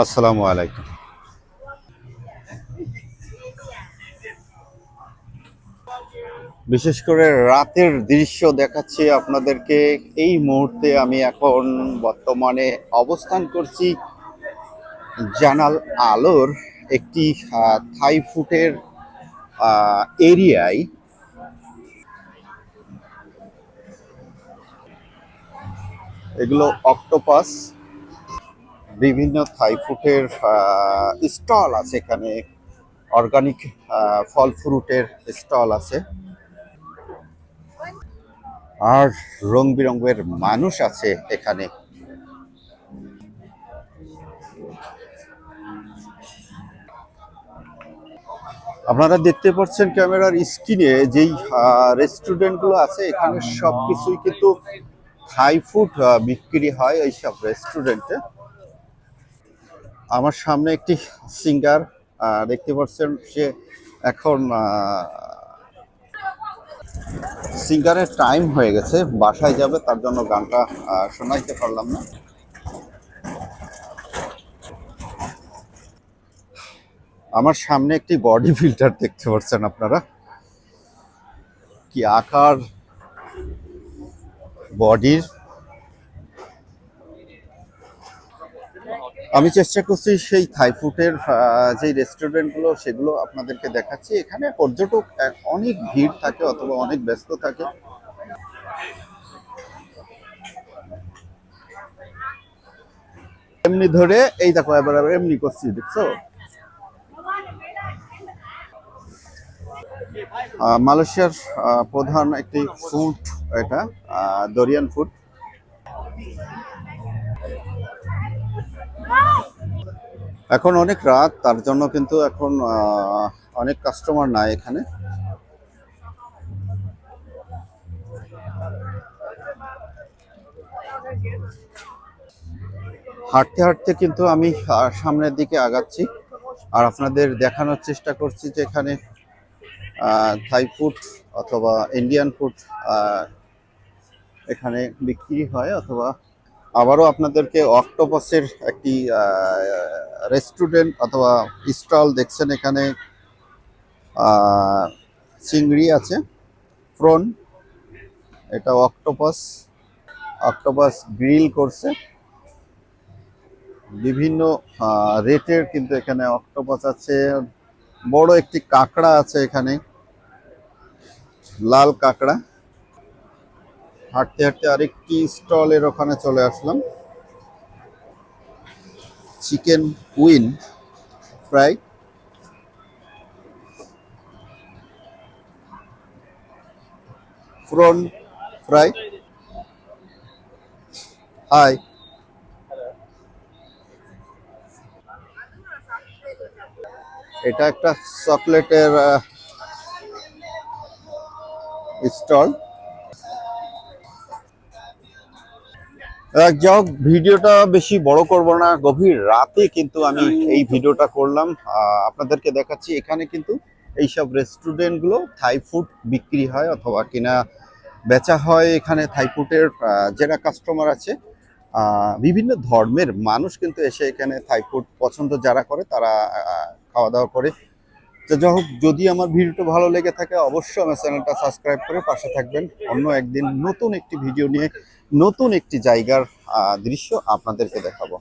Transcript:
আসসালামু আলাইকুম। বিশেষ করে রাতের দৃশ্য দেখাচ্ছি আপনাদেরকে। এই মুহূর্তে আমি এখন বর্তমানে অবস্থান করছি জানাল আলোর একটি থাই ফুডের এরিয়ায়। এগুলো অক্টোপাস, বিভিন্ন থাই ফুডের স্টল আছে এখানে। অর্গানিক ফল ফ্রুটের স্টল আছে, আর রং বেরঙের মানুষ আছে এখানে। আপনারা দেখতে পাচ্ছেন ক্যামেরার স্ক্রিনে যেই রেস্টুরেন্টগুলো আছে, এখানে সবকিছুই কিন্তু থাই ফুড বিক্রি হয় এইসব রেস্টুরেন্টে। আমার সামনে একটি সিঙ্গার দেখতে পাচ্ছেন, সে এখন সিঙ্গারের টাইম হয়ে গেছে, বাসায় যাবে, তার জন্য গানটা শোনাইতে পারলাম না। আমার সামনে একটি বডি ফিল্টার দেখতে পাচ্ছেন আপনারা, কি আকার বডির। আমি চেষ্টা করছি সেই থাই ফুডের যে রেস্টুরেন্টগুলো সেগুলো আপনাদেরকে দেখাচ্ছি। এখানে পর্যটক অনেক ভিড় থাকে অথবা অনেক ব্যস্ত থাকে। এমনি ধরে এই দেখো, এবার এমনি করছি, দেখছো? মালয়েশিয়ার প্রধান একটি ফুড এটা, দরিয়ান ফুড। এখন অনেক রাত, তার জন্য কিন্তু এখন অনেক কাস্টমার নাই এখানে। হাঁটতে হাঁটতে কিন্তু আমি সামনের দিকে আগাচ্ছি, আর আপনাদের দেখানোর চেষ্টা করছি যে এখানে থাই ফুড অথবা ইন্ডিয়ান ফুড এখানে বিক্রি হয়। অথবা আবারও আপনাদেরকে অক্টোপাসের একটি রেস্টুরেন্ট অথবা স্টল দেখছেন। এখানে চিংড়ি আছে, প্রন, এটা অক্টোপাস। অক্টোপাস গ্রিল করছে, বিভিন্ন রেটের কিন্তু এখানে অক্টোপাস আছে। বড় একটি কাঁকড়া আছে এখানে, লাল কাঁকড়া। হাঁটতে হাঁটতে আরেকটি স্টলের ওখানে চলে আসলাম, chicken wing fry. Prawn fry. Hi. এটা একটা চকলেটের স্টল। যাই হোক, ভিডিওটা বেশি বড় করব না, গভীর রাতে কিন্তু আমি এই ভিডিওটা করলাম। আপনাদেরকে দেখাচ্ছি এখানে কিন্তু এইসব রেস্টুরেন্টগুলো থাই ফুড বিক্রি হয় অথবা কিনা বেচা হয়। এখানে থাই ফুডের যারা কাস্টমার আছে, বিভিন্ন ধর্মের মানুষ কিন্তু এসে এখানে থাই ফুড পছন্দ যারা করে তারা খাওয়া দাওয়া করে। তো যাই হোক, যদি আমার ভিডিওটা ভালো লেগে থাকে অবশ্যই আমার চ্যানেলটা সাবস্ক্রাইব করে পাশে থাকবেন। অন্য একদিন নতুন একটি ভিডিও নিয়ে নতুন একটি জায়গার দৃশ্য আপনাদেরকে দেখাবো।